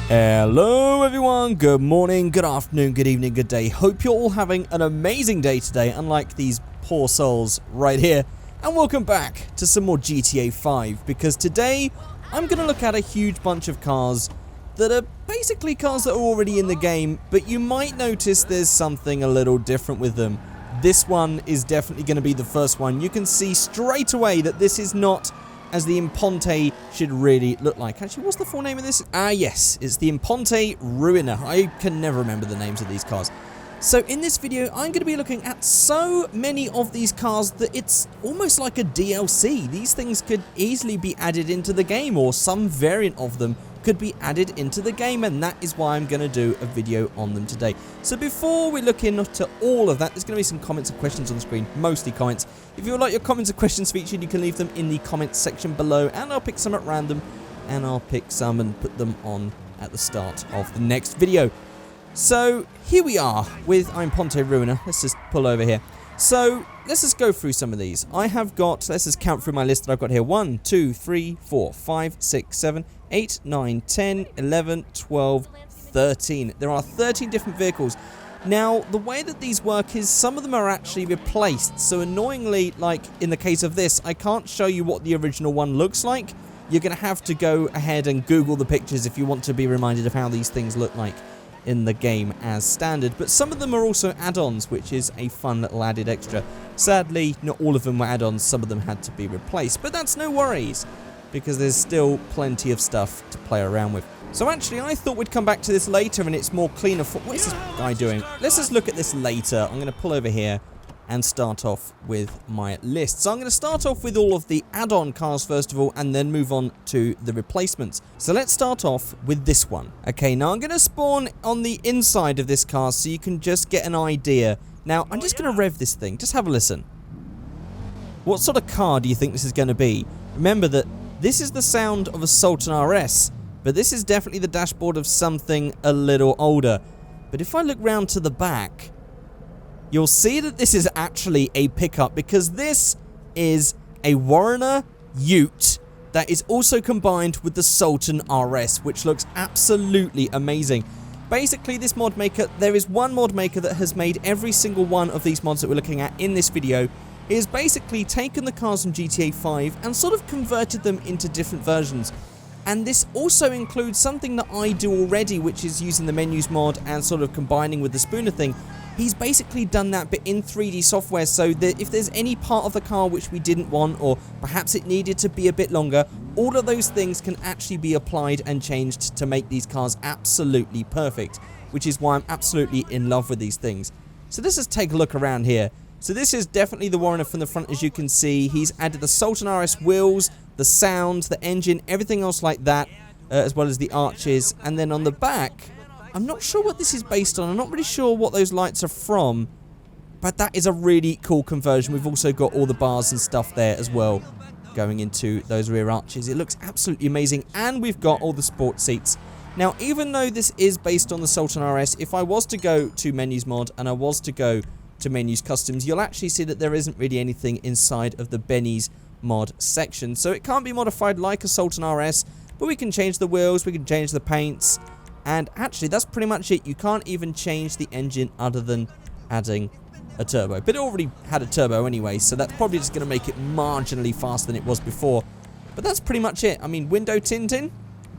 Hello everyone, good morning, good afternoon, good evening, good day. Hope you're all having an amazing day today, unlike these poor souls right here. And welcome back to some more GTA 5, because today I'm going to look at a huge bunch of cars that are basically cars that are already in the game, but you might notice there's something a little different with them. This one is definitely going to be the first one. You can see straight away that this is not as the Imponte should really look like. Actually, what's the full name of this? Yes, it's the Imponte Ruiner. I can never remember the names of these cars. So in this video, I'm going to be looking at so many of these cars that it's almost like a DLC. These things could easily be added into the game, or some variant of them could be added into the game, and that is why I'm going to do a video on them today. So before we look into all of that, there's going to be some comments and questions on the screen, mostly comments. If you would like your comments and questions featured, you can leave them in the comments section below, and I'll pick some at random, and I'll pick some and put them on at the start of the next video. So here we are with Imponte Ruiner. Let's just pull over here. So let's just go through some of these. I have got, let's just count through my list that I've got here. 1, 2, 3, 4, 5, 6, 7, 8, 9, 10, 11, 12, 13. There are 13 different vehicles. Now, the way that these work is some of them are actually replaced. So annoyingly, like in the case of this, I can't show you what the original one looks like. You're going to have to go ahead and Google the pictures if you want to be reminded of how these things look like in the game as standard. But some of them are also add-ons, which is a fun little added extra. Sadly, not all of them were add-ons, some of them had to be replaced, but that's no worries, because there's still plenty of stuff to play around with. So actually, I thought we'd come back to this later and it's more cleaner. What is this guy doing? Let's just look at this later. I'm going to pull over here and start off with my list. So I'm going to start off with all of the add-on cars first of all, and then move on to the replacements. So let's start off with this one. Okay, now I'm going to spawn on the inside of this car so you can just get an idea. Now, I'm just going to rev this thing. Just have a listen. What sort of car do you think this is going to be? Remember that this is the sound of a Sultan RS, but this is definitely the dashboard of something a little older. But if I look round to the back, you'll see that this is actually a pickup, because this is a Warrener Ute that is also combined with the Sultan RS, which looks absolutely amazing. Basically, this mod maker, there is one mod maker that has made every single one of these mods that we're looking at in this video. He has basically taken the cars from GTA 5 and sort of converted them into different versions. And this also includes something that I do already, which is using the menus mod and sort of combining with the spooner thing. He's basically done that, but in 3D software, so that if there's any part of the car which we didn't want, or perhaps it needed to be a bit longer, all of those things can actually be applied and changed to make these cars absolutely perfect, which is why I'm absolutely in love with these things. So let's just take a look around here. So this is definitely the Warrener from the front, as you can see. He's added the Sultan RS wheels, the sound, the engine, everything else like that, as well as the arches. And then on the back, I'm not sure what this is based on. I'm not really sure what those lights are from, but that is a really cool conversion. We've also got all the bars and stuff there as well going into those rear arches. It looks absolutely amazing, and we've got all the sport seats. Now, even though this is based on the Sultan RS, if I was to go to menus mod and I was to go to menus customs, you'll actually see that there isn't really anything inside of the Benny's mod section. So it can't be modified like a Sultan RS, but we can change the wheels, we can change the paints, and actually that's pretty much it. You can't even change the engine other than adding a turbo. But it already had a turbo anyway, so that's probably just going to make it marginally faster than it was before. But that's pretty much it. I mean, window tinting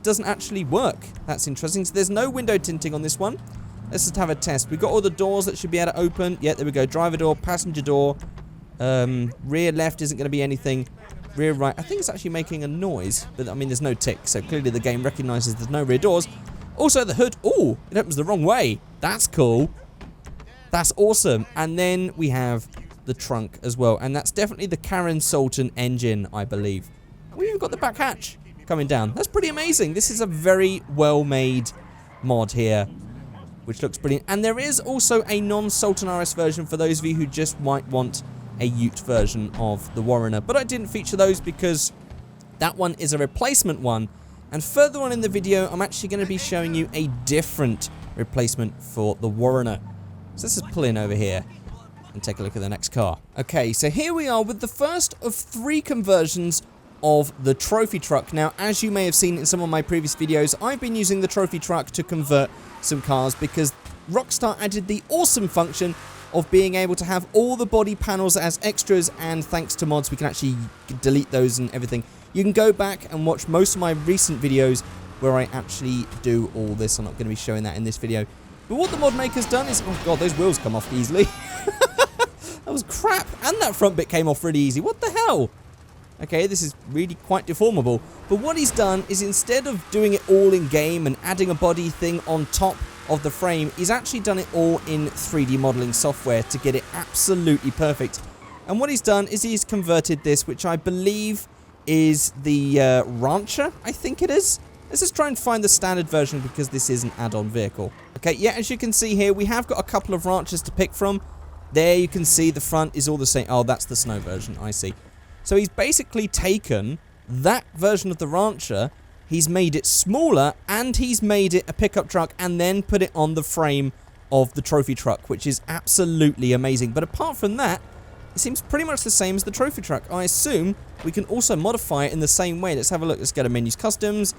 doesn't actually work. That's interesting. So there's no window tinting on this one. Let's just have a test. We've got all the doors that should be able to open. Yeah, there we go. Driver door, passenger door. Rear left isn't going to be anything. Rear right, I think it's actually making a noise. But, I mean, there's no tick. So, clearly the game recognizes there's no rear doors. Also, the hood. Oh, it opens the wrong way. That's cool. That's awesome. And then we have the trunk as well. And that's definitely the Karen Sultan engine, I believe. We've even got the back hatch coming down. That's pretty amazing. This is a very well-made mod here, which looks brilliant. And there is also a non-Sultan RS version for those of you who just might want a Ute version of the Warrener. But I didn't feature those because that one is a replacement one. And further on in the video, I'm actually going to be showing you a different replacement for the Warrener. So let's just pull in over here and take a look at the next car. Okay, so here we are with the first of 3 conversions of the trophy truck. Now, as you may have seen in some of my previous videos, I've been using the trophy truck to convert some cars because Rockstar added the awesome function of being able to have all the body panels as extras, and thanks to mods we can actually delete those and everything. You can go back and watch most of my recent videos where I actually do all this. I'm not going to be showing that in this video. But what the mod maker's done is, oh god, those wheels come off easily. That was crap, and that front bit came off really easy. What the hell? Okay, this is really quite deformable. But what he's done is, instead of doing it all in game and adding a body thing on top of the frame, he's actually done it all in 3D modeling software to get it absolutely perfect. And what he's done is he's converted this, which I believe is the Rancher, I think it is. Let's just try and find the standard version because this is an add-on vehicle. Okay, yeah, as you can see here, we have got a couple of Ranchers to pick from. There you can see the front is all the same. Oh, that's the snow version, I see. So he's basically taken that version of the Rancher, he's made it smaller, and he's made it a pickup truck and then put it on the frame of the trophy truck, which is absolutely amazing. But apart from that, it seems pretty much the same as the trophy truck. I assume we can also modify it in the same way. Let's have a look. Let's go to menus, customs.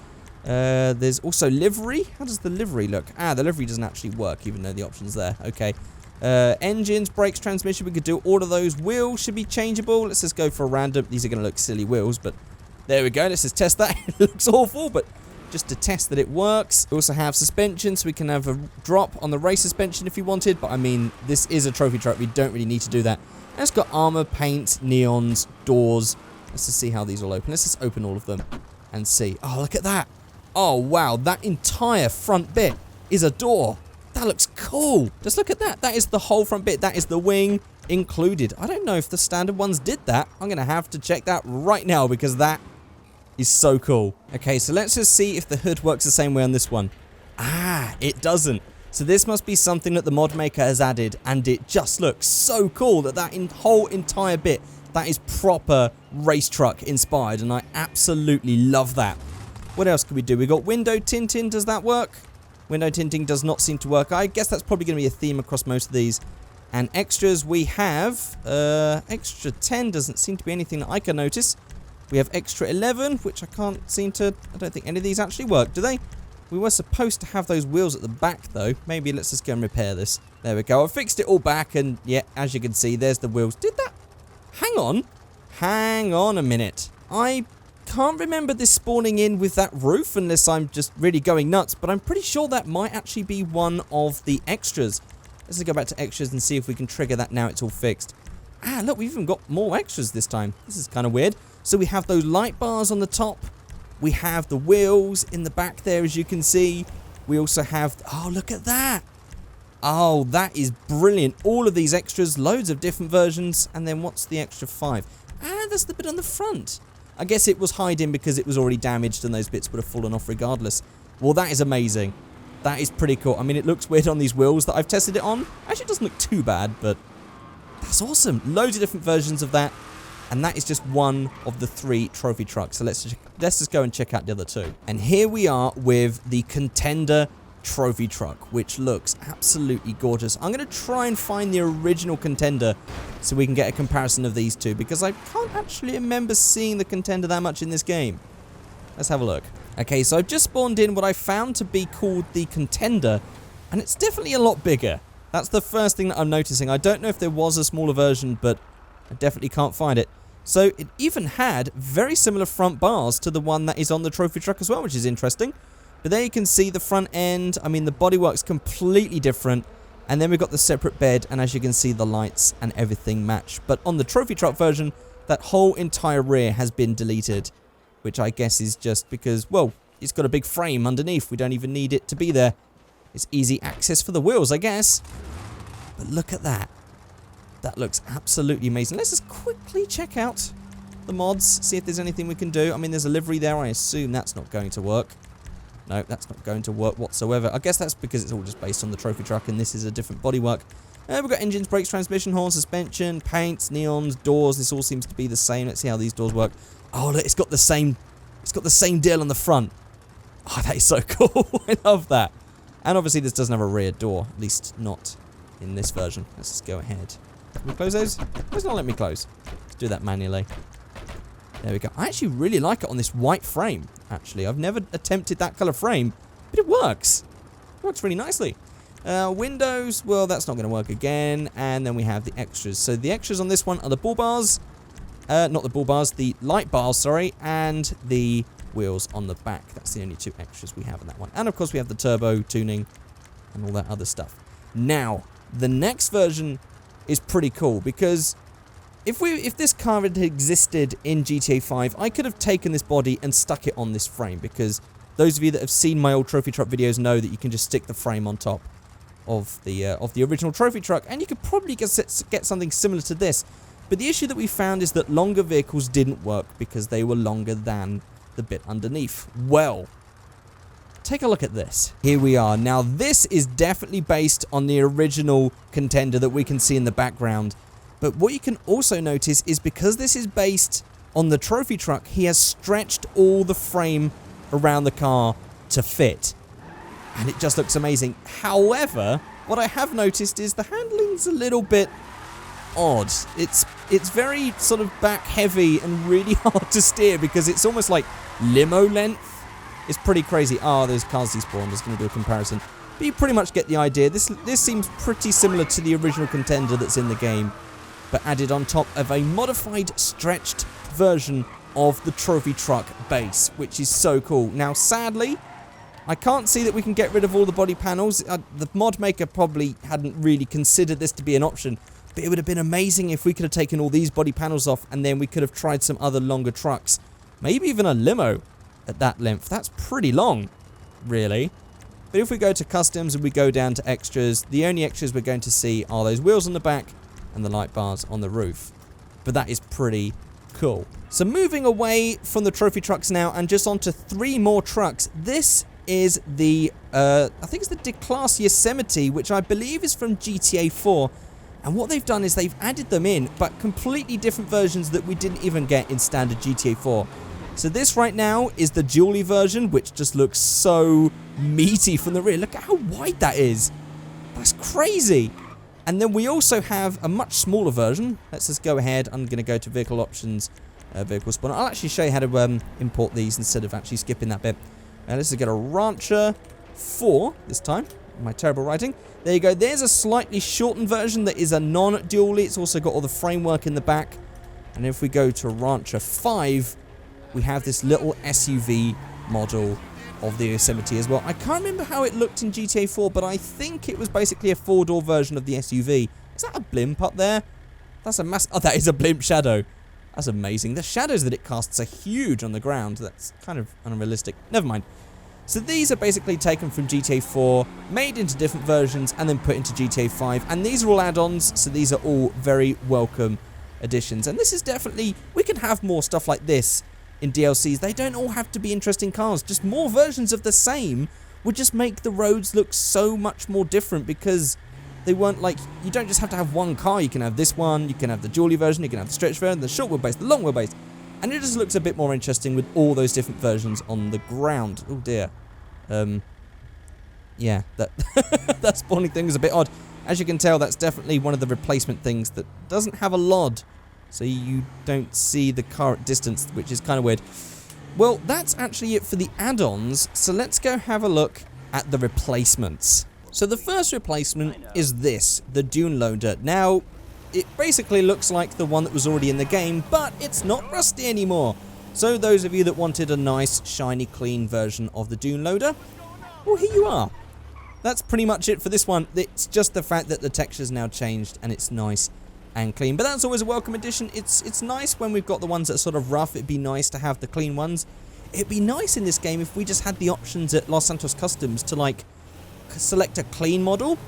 There's also livery. How does the livery look? Ah, the livery doesn't actually work, even though the option's there. Okay. Engines, brakes, transmission, we could do all of those. Wheels should be changeable. Let's just go for a random. These are going to look silly wheels, but there we go. Let's just test that. It looks awful, but just to test that it works. We also have suspension, so we can have a drop on the race suspension if you wanted, but I mean, this is a trophy truck. We don't really need to do that. And it's got armor, paint, neons, doors. Let's just see how these all open. Let's just open all of them and see. Oh, look at that. Oh, wow. That entire front bit is a door. That looks cool. Just look at that. That is the whole front bit. That is the wing included. I don't know if the standard ones did that. I'm going to have to check that right now because that is so cool. Okay, so let's just see if the hood works the same way on this one. Ah, it doesn't. So this must be something that the mod maker has added, and it just looks so cool that whole entire bit, that is proper race truck inspired, and I absolutely love that. What else can we do? We got window tinting. Does that work? Window tinting does not seem to work. I guess that's probably going to be a theme across most of these. And extras we have, extra 10 doesn't seem to be anything that I can notice. We have extra 11, which I can't seem to, I don't think any of these actually work, do they? We were supposed to have those wheels at the back though. Maybe let's just go and repair this. There we go. I fixed it all back, and yeah, as you can see, there's the wheels. Did that? Hang on a minute. I can't remember this spawning in with that roof unless I'm just really going nuts, but I'm pretty sure that might actually be one of the extras. Let's just go back to extras and see if we can trigger that now it's all fixed. Ah, look, we've even got more extras this time. This is kind of weird. So we have those light bars on the top. We have the wheels in the back there, as you can see. We also have... Oh, look at that. Oh, that is brilliant. All of these extras, loads of different versions. And then what's the extra 5? Ah, that's the bit on the front. I guess it was hiding because it was already damaged and those bits would have fallen off regardless. Well, that is amazing. That is pretty cool. I mean, it looks weird on these wheels that I've tested it on. Actually, it doesn't look too bad, but that's awesome. Loads of different versions of that. And that is just one of the 3 trophy trucks. So let's just go and check out the other 2. And here we are with the Contender trophy truck, which looks absolutely gorgeous. I'm going to try and find the original Contender so we can get a comparison of these two, because I can't actually remember seeing the Contender that much in this game. Let's have a look. Okay, so I've just spawned in what I found to be called the Contender, and it's definitely a lot bigger. That's the first thing that I'm noticing. I don't know if there was a smaller version, but I definitely can't find it. So it even had very similar front bars to the one that is on the trophy truck as well, which is interesting. But there you can see the front end. I mean, the bodywork's completely different. And then we've got the separate bed, and as you can see, the lights and everything match. But on the trophy truck version, that whole entire rear has been deleted, which I guess is just because, well, it's got a big frame underneath. We don't even need it to be there. It's easy access for the wheels, I guess. But look at that. That looks absolutely amazing. Let's just quickly check out the mods, see if there's anything we can do. I mean, there's a livery there. I assume that's not going to work. No, that's not going to work whatsoever. I guess that's because it's all just based on the trophy truck, and this is a different bodywork. We've got engines, brakes, transmission, horn, suspension, paints, neons, doors. This all seems to be the same. Let's see how these doors work. Oh, look, it's got the same deal on the front. Oh, that is so cool. I love that. And obviously, this doesn't have a rear door, at least not in this version. Let's just go ahead. Can we close those? It's not letting me close. Let's do that manually. There we go. I actually really like it on this white frame, actually. I've never attempted that color frame, but it works. It works really nicely. Windows, well, that's not going to work again. And then we have the extras. So the extras on this one are the bull bars. Not the bull bars, the light bars, sorry. And the wheels on the back. That's the only two extras we have in that one. And of course we have the turbo tuning and all that other stuff. Now, the next version is pretty cool because if this car had existed in GTA 5, I could have taken this body and stuck it on this frame, because those of you that have seen my old trophy truck videos know that you can just stick the frame on top of the original trophy truck, and you could probably get something similar to this. But the issue that we found is that longer vehicles didn't work because they were longer than the bit underneath. Well, take a look at this. Here we are. Now, this is definitely based on the original contender that we can see in the background. But what you can also notice is because this is based on the trophy truck, he has stretched all the frame around the car to fit. And it just looks amazing. However, what I have noticed is the handling's a little bit odd. It's very sort of back heavy and really hard to steer because it's almost like limo length. It's pretty crazy. Oh, there's cars despawned. I'm just going to do a comparison. But you pretty much get the idea. This seems pretty similar to the original contender that's in the game, but added on top of a modified, stretched version of the trophy truck base, which is so cool. Now, sadly, I can't see that we can get rid of all the body panels. The mod maker probably hadn't really considered this to be an option, but it would have been amazing if we could have taken all these body panels off and then we could have tried some other longer trucks. Maybe even a limo at that length. That's pretty long, really. But if we go to customs and we go down to extras, the only extras we're going to see are those wheels on the back and the light bars on the roof. But that is pretty cool. So moving away from the trophy trucks now and just onto 3 more trucks. This is the, I think it's the D-Class Yosemite, which I believe is from GTA 4. And what they've done is they've added them in, but completely different versions that we didn't even get in standard GTA 4. So this right now is the dually version, which just looks so meaty from the rear. Look at how wide that is. That's crazy. And then we also have a much smaller version. Let's just go ahead. I'm going to go to vehicle options, vehicle spawner. I'll actually show you how to import these instead of actually skipping that bit. Let's just get a Rancher 4 this time. My terrible writing. There you go. There's a slightly shortened version that is a non-dually. It's also got all the framework in the back. And if we go to Rancher 5, we have this little SUV model of the Yosemite as well. I can't remember how it looked in GTA 4, but I think it was basically a 4-door version of the SUV. Is that a blimp up there? That's a oh, that is a blimp shadow. That's amazing. The shadows that it casts are huge on the ground. That's kind of unrealistic. Never mind. So these are basically taken from GTA 4, made into different versions, and then put into GTA 5. And these are all add-ons, so these are all very welcome additions. And this is definitely... we can have more stuff like this in DLCs. They don't all have to be interesting cars. Just more versions of the same would just make the roads look so much more different, because they weren't like... you don't just have to have one car. You can have this one, you can have the dually version, you can have the stretch version, the short wheelbase, the long wheelbase. And it just looks a bit more interesting with all those different versions on the ground. Oh dear. Yeah, that spawning thing is a bit odd. As you can tell, that's definitely one of the replacement things that doesn't have a LOD. So you don't see the car at distance, which is kind of weird. Well, that's actually it for the add-ons. So let's go have a look at the replacements. So the first replacement is this, the Dune Loader. Now, it basically looks like the one that was already in the game, but it's not rusty anymore. So those of you that wanted a nice, shiny, clean version of the Dune Loader, well, here you are. That's pretty much it for this one. It's just the fact that the texture's now changed and it's nice and clean. But that's always a welcome addition. It's nice when we've got the ones that are sort of rough. It'd be nice to have the clean ones. It'd be nice in this game if we just had the options at Los Santos Customs to, like, select a clean model.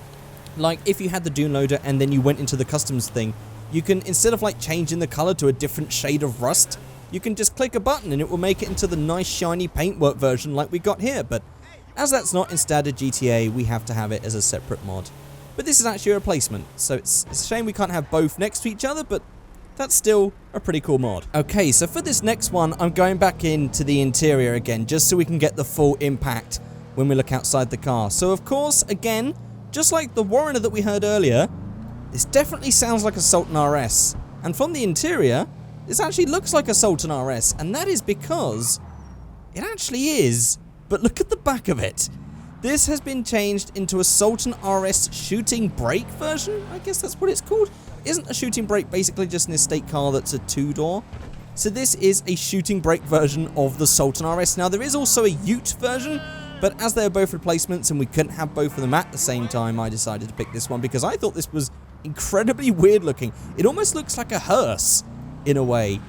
Like, if you had the Dune Loader and then you went into the customs thing, you can, instead of, like, changing the color to a different shade of rust, you can just click a button and it will make it into the nice, shiny paintwork version like we got here. But as that's not in standard GTA, we have to have it as a separate mod. But this is actually a replacement, so it's a shame we can't have both next to each other, but that's still a pretty cool mod. Okay, so for this next one, I'm going back into the interior again, just so we can get the full impact when we look outside the car. So of course, again, just like the Warrener that we heard earlier, this definitely sounds like a Sultan RS. And from the interior, This actually looks like a Sultan RS, and that is because it actually is. But look at the back of it. This has been changed into a Sultan RS shooting brake version. I guess that's what it's called. Isn't a shooting brake basically just an estate car that's a two-door? So this is a shooting brake version of the Sultan RS. Now, there is also a Ute version, but as they are both replacements and we couldn't have both of them at the same time, I decided to pick this one because I thought this was incredibly weird looking. It almost looks like a hearse in a way,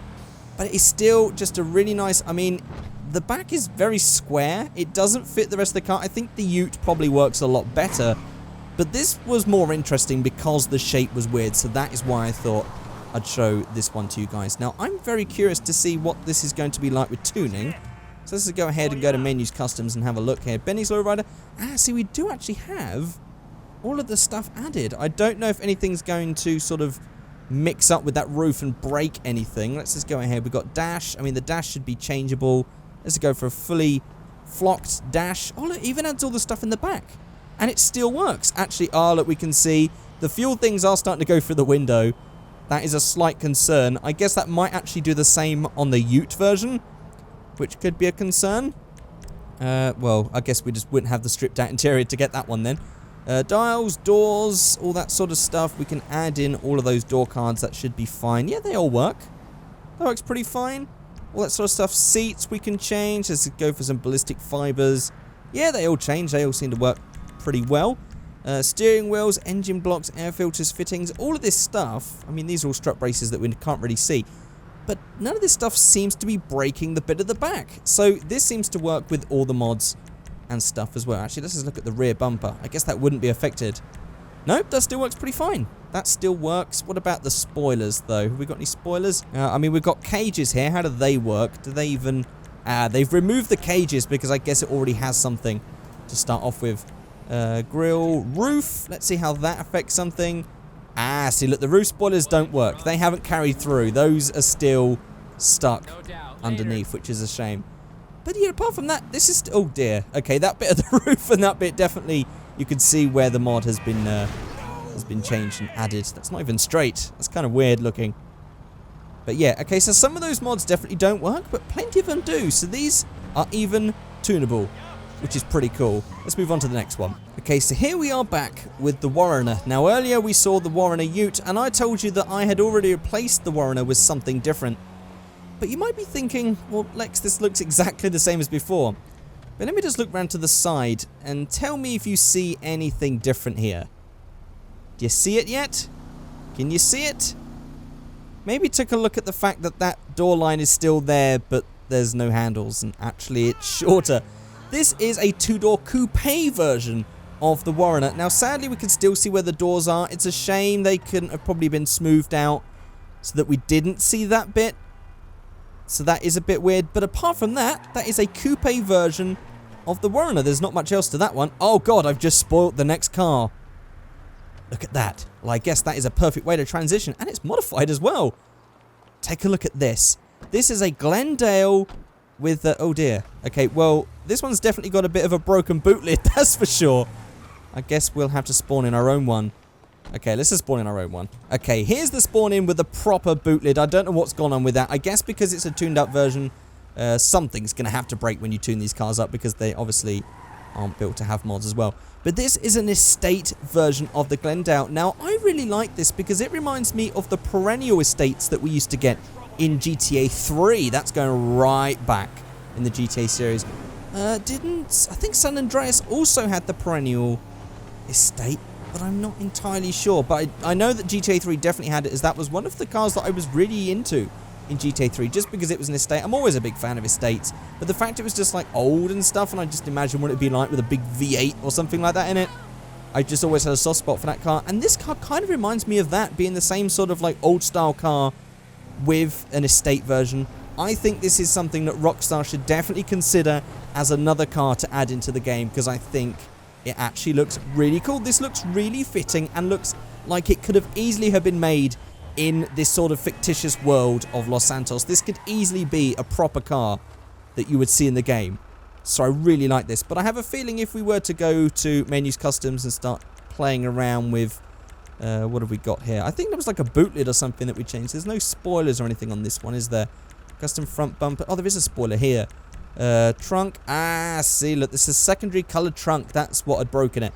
but it's still just a really nice, I mean, the back is very square. It doesn't fit the rest of the car. I think the Ute probably works a lot better, but this was more interesting because the shape was weird, so that is why I thought I'd show this one to you guys. Now, I'm very curious to see what this is going to be like with tuning. So let's go ahead and go to Menus Customs and have a look here. Benny's Lowrider. See, we do actually have all of the stuff added. I don't know if anything's going to sort of mix up with that roof and break anything. Let's just go ahead. We've got dash. I mean, the dash should be changeable. Let's go for a fully flocked dash. Oh, look, it even adds all the stuff in the back. And it still works. Actually, look, we can see the fuel things are starting to go through the window. That is a slight concern. I guess that might actually do the same on the Ute version, which could be a concern. Well, I guess we just wouldn't have the stripped out interior to get that one then. Dials, doors, all that sort of stuff. We can add in all of those door cards. That should be fine. Yeah, they all work. That works pretty fine. All that sort of stuff. Seats we can change. Let's go for some ballistic fibers. Yeah, they all change. They all seem to work pretty well. Steering wheels, engine blocks, air filters, fittings, all of this stuff. I mean, these are all strut braces that we can't really see. But none of this stuff seems to be breaking the bit at the back. So this seems to work with all the mods and stuff as well. Actually, let's just look at the rear bumper. I guess that wouldn't be affected. Nope, that still works pretty fine. That still works. What about the spoilers, though? Have we got any spoilers? I mean, we've got cages here. How do they work? Do they even... they've removed the cages because I guess it already has something to start off with. Grill, roof. Let's see how that affects something. See, look, the roof spoilers don't work. They haven't carried through. Those are still stuck underneath, which is a shame. But yeah, apart from that, this is... Oh, dear. Okay, that bit of the roof and that bit definitely... You can see where the mod has been changed and added. That's not even straight. That's kind of weird looking. But yeah, okay, so some of those mods definitely don't work, but plenty of them do. So these are even tunable, which is pretty cool. Let's move on to the next one. Okay, so here we are back with the Warrener. Now, earlier we saw the Warrener Ute, and I told you that I had already replaced the Warrener with something different. But you might be thinking, well, Lex, this looks exactly the same as before. But let me just look round to the side and tell me if you see anything different here. Do you see it yet? Can you see it? Maybe take a look at the fact that that door line is still there, but there's no handles, and actually it's shorter. This is a two-door coupe version of the Warrener. Now, sadly, we can still see where the doors are. It's a shame they couldn't have probably been smoothed out so that we didn't see that bit. So that is a bit weird. But apart from that, that is a coupe version of the Warrener. There's not much else to that one. Oh, God, I've just spoiled the next car. Look at that. Well, I guess that is a perfect way to transition. And it's modified as well. Take a look at this. This is a Glendale with... oh, dear. Okay, well, this one's definitely got a bit of a broken boot lid, that's for sure. I guess we'll have to spawn in our own one. Okay, let's just spawn in our own one. Okay, here's the spawn in with the proper boot lid. I don't know what's gone on with that. I guess because it's a tuned up version, something's going to have to break when you tune these cars up because they obviously aren't built to have mods as well. But this is an estate version of the Glendale. Now, I really like this because it reminds me of the perennial estates that we used to get in GTA 3. That's going right back in the GTA series. I think San Andreas also had the perennial estate, but I'm not entirely sure. But I know that GTA 3 definitely had it, as that was one of the cars that I was really into in GTA 3, just because it was an estate. I'm always a big fan of estates, but the fact it was just like old and stuff, and I just imagine what it'd be like with a big V8 or something like that in it. I just always had a soft spot for that car, and this car kind of reminds me of that, being the same sort of like old style car with an estate version. I think this is something that Rockstar should definitely consider as another car to add into the game, because I think it actually looks really cool. This looks really fitting and looks like it could have easily have been made in this sort of fictitious world of Los Santos. This could easily be a proper car that you would see in the game. So I really like this. But I have a feeling if we were to go to Menus Customs and start playing around with What have we got here? I think there was like a boot lid or something that we changed. There's no spoilers or anything on this one, is there? Custom front bumper. Oh, there is a spoiler here. Trunk. Ah, see, look, this is secondary colored trunk. That's what had broken it.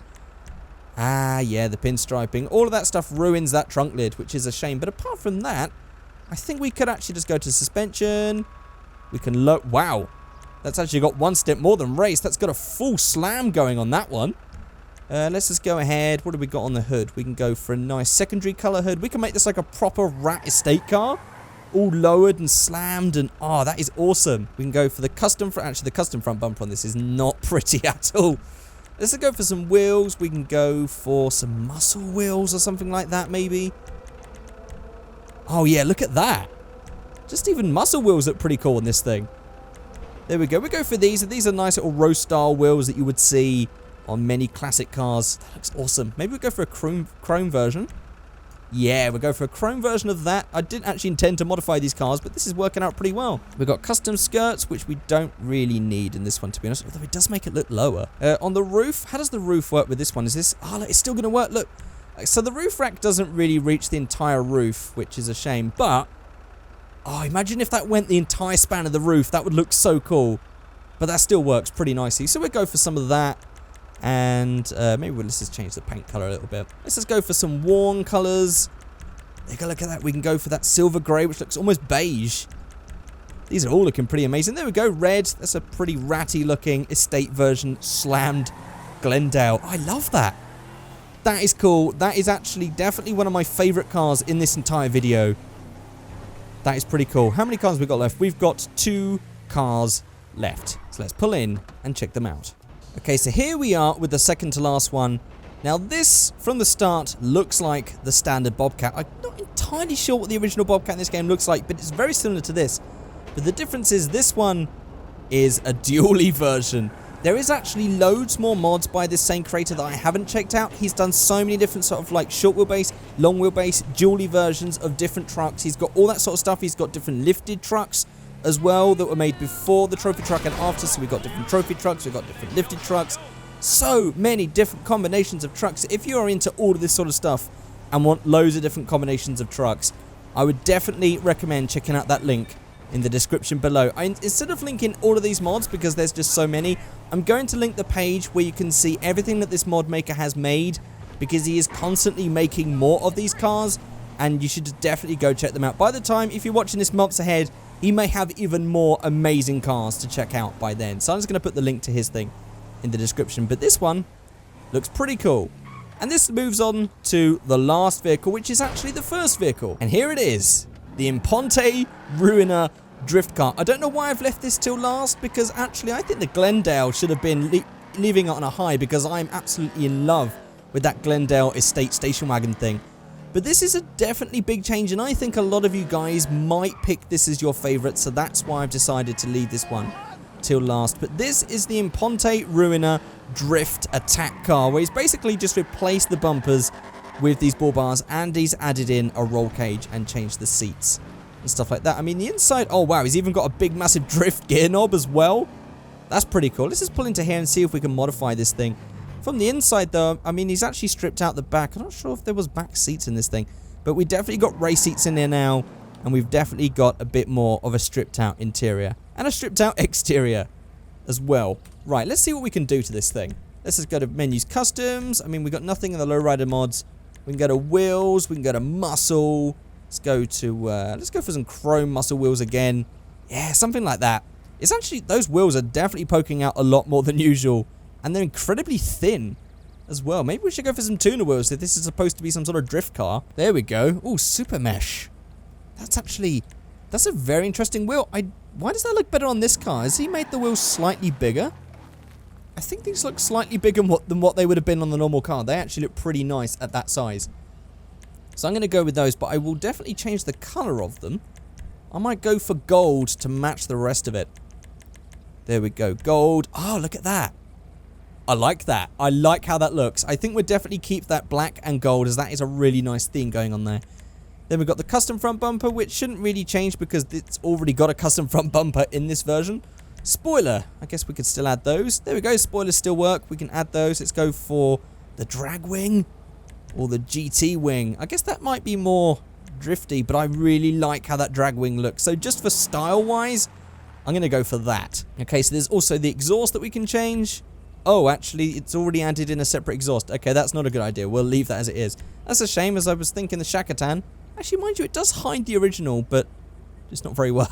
Ah, yeah, the pinstriping. All of that stuff ruins that trunk lid, which is a shame. But apart from that, I think we could actually just go to suspension. We can look. Wow. That's actually got one step more than race. That's got a full slam going on that one. Let's just go ahead. What have we got on the hood? We can go for a nice secondary color hood. We can make this like a proper rat estate car. All lowered and slammed, and oh, that is awesome. We can go for the custom front. Actually, the custom front bumper on this is not pretty at all. Let's go for some wheels. We can go for some muscle wheels or something like that, maybe. Oh yeah, look at that. Just even muscle wheels look pretty cool on this thing. There we go. We go for these. And these are nice little road style wheels that you would see on many classic cars. That looks awesome. Maybe we go for a chrome version. Yeah, we'll go for a chrome version of that. I didn't actually intend to modify these cars, but this is working out pretty well. We've got custom skirts, which we don't really need in this one, to be honest, although it does make it look lower. On the roof, how does the roof work with this one? Is this... Oh, look, it's still going to work. Look. So the roof rack doesn't really reach the entire roof, which is a shame, but... Oh, imagine if that went the entire span of the roof. That would look so cool. But that still works pretty nicely. So we'll go for some of that. And maybe let's just change the paint color a little bit. Let's just go for some worn colors. Take a look at that. We can go for that silver grey, which looks almost beige. These are all looking pretty amazing. There we go. Red. That's a pretty ratty looking estate version. Slammed Glendale. I love that. That is cool. That is actually definitely one of my favorite cars in this entire video. That is pretty cool. How many cars have we got left? We've got 2 cars left. So let's pull in and check them out. Okay, so here we are with the second to last one. Now this, from the start, looks like the standard Bobcat. I'm not entirely sure what the original Bobcat in this game looks like, but it's very similar to this. But the difference is this one is a dually version. There is actually loads more mods by this same creator that I haven't checked out. He's done so many different sort of like short wheelbase, long wheelbase, dually versions of different trucks. He's got all that sort of stuff. He's got different lifted trucks as well that were made before the trophy truck and after. So we've got different trophy trucks, we've got different lifted trucks. So many different combinations of trucks. If you are into all of this sort of stuff and want loads of different combinations of trucks, I would definitely recommend checking out that link in the description below. Instead of linking all of these mods, because there's just so many, I'm going to link the page where you can see everything that this mod maker has made, because he is constantly making more of these cars, and you should definitely go check them out. By the time, if you're watching this months ahead, he may have even more amazing cars to check out by then. So I'm just going to put the link to his thing in the description. But this one looks pretty cool. And this moves on to the last vehicle, which is actually the first vehicle. And here it is, the Imponte Ruiner Drift Car. I don't know why I've left this till last, because actually I think the Glendale should have been leaving it on a high, because I'm absolutely in love with that Glendale Estate station wagon thing. But this is a definitely big change, and I think a lot of you guys might pick this as your favorite, so that's why I've decided to leave this one till last. But this is the Imponte Ruiner Drift Attack Car, where he's basically just replaced the bumpers with these bull bars, and he's added in a roll cage and changed the seats and stuff like that. I mean, the inside, oh wow, he's even got a big massive drift gear knob as well. That's pretty cool. Let's just pull into here and see if we can modify this thing. From the inside though, I mean, he's actually stripped out the back. I'm not sure if there was back seats in this thing, but we definitely got race seats in there now, and we've definitely got a bit more of a stripped out interior and a stripped out exterior as well. Right, let's see what we can do to this thing. Let's just go to menus, customs. I mean, we got nothing in the lowrider mods. We can go to wheels, we can go to muscle. Let's go for some chrome muscle wheels again. Yeah, something like that. It's actually, those wheels are definitely poking out a lot more than usual, and they're incredibly thin as well. Maybe we should go for some tuner wheels if this is supposed to be some sort of drift car. There we go. Oh, super mesh. That's a very interesting wheel. Why does that look better on this car? Has he made the wheels slightly bigger? I think these look slightly bigger than what they would have been on the normal car. They actually look pretty nice at that size. So I'm going to go with those, but I will definitely change the color of them. I might go for gold to match the rest of it. There we go. Gold. Oh, look at that. I like that. I like how that looks. I think we'll definitely keep that black and gold, as that is a really nice theme going on there. Then we've got the custom front bumper, which shouldn't really change because it's already got a custom front bumper in this version. Spoiler. I guess we could still add those. There we go. Spoilers still work. We can add those. Let's go for the drag wing. Or the GT wing. I guess that might be more drifty, but I really like how that drag wing looks. So just for style-wise, I'm going to go for that. Okay, so there's also the exhaust that we can change. Oh, actually, it's already added in a separate exhaust. Okay, that's not a good idea. We'll leave that as it is. That's a shame, as I was thinking the Shakatan. Actually, mind you, it does hide the original, but just not very well.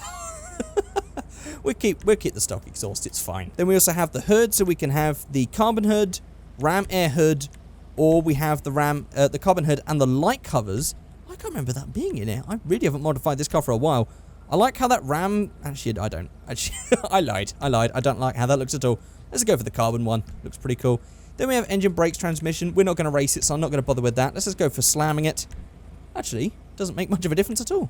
We'll keep the stock exhaust. It's fine. Then we also have the hood, so we can have the carbon hood, ram air hood, or we have the carbon hood and the light covers. I can't remember that being in here. I really haven't modified this car for a while. I like how that ram... Actually, I don't. Actually, I lied. I don't like how that looks at all. Let's go for the carbon one. Looks pretty cool. Then we have engine, brakes, transmission. We're not going to race it, so I'm not going to bother with that. Let's just go for slamming it. Actually, doesn't make much of a difference at all.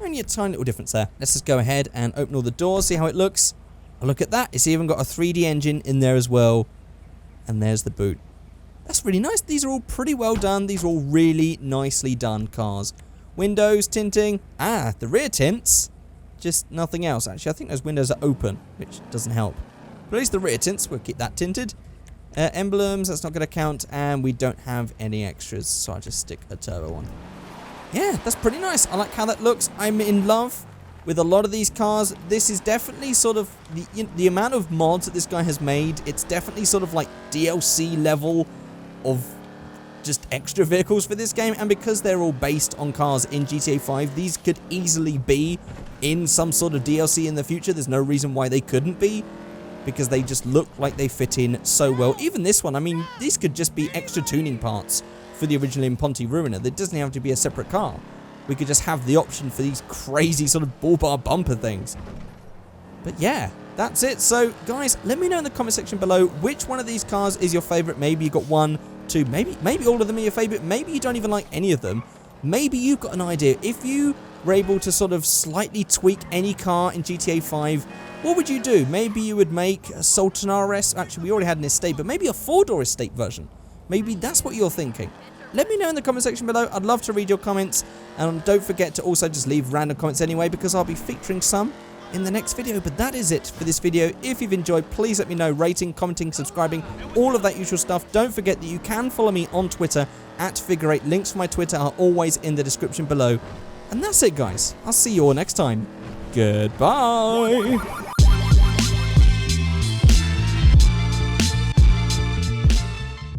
Only a tiny little difference there. Let's just go ahead and open all the doors, see how it looks. Oh, look at that. It's even got a 3D engine in there as well. And there's the boot. That's really nice. These are all pretty well done. These are all really nicely done cars. Windows, tinting. Ah, the rear tints. Just nothing else. Actually, I think those windows are open, which doesn't help. But at least the rear tints, we'll keep that tinted. Emblems, that's not going to count. And we don't have any extras, so I'll just stick a turbo on. Yeah, that's pretty nice. I like how that looks. I'm in love with a lot of these cars. This is definitely sort of the amount of mods that this guy has made. It's definitely sort of like DLC level of just extra vehicles for this game. And because they're all based on cars in GTA 5, these could easily be in some sort of DLC in the future. There's no reason why they couldn't be, because they just look like they fit in so well. Even this one, I mean, these could just be extra tuning parts for the original Imponte Ruiner. There doesn't have to be a separate car. We could just have the option for these crazy sort of bull bar bumper things. But yeah, that's it. So guys, let me know in the comment section below which one of these cars is your favorite. Maybe you got one, two, maybe all of them are your favorite. Maybe you don't even like any of them. Maybe you've got an idea. If you were able to sort of slightly tweak any car in GTA 5, what would you do? Maybe you would make a Sultan RS. Actually, we already had an estate, but maybe a four-door estate version. Maybe that's what you're thinking. Let me know in the comment section below. I'd love to read your comments. And don't forget to also just leave random comments anyway, because I'll be featuring some in the next video. But that is it for this video. If you've enjoyed, please let me know. Rating, commenting, subscribing, all of that usual stuff. Don't forget that you can follow me on Twitter at Figureight. Links for my Twitter are always in the description below. And that's it, guys. I'll see you all next time. Goodbye.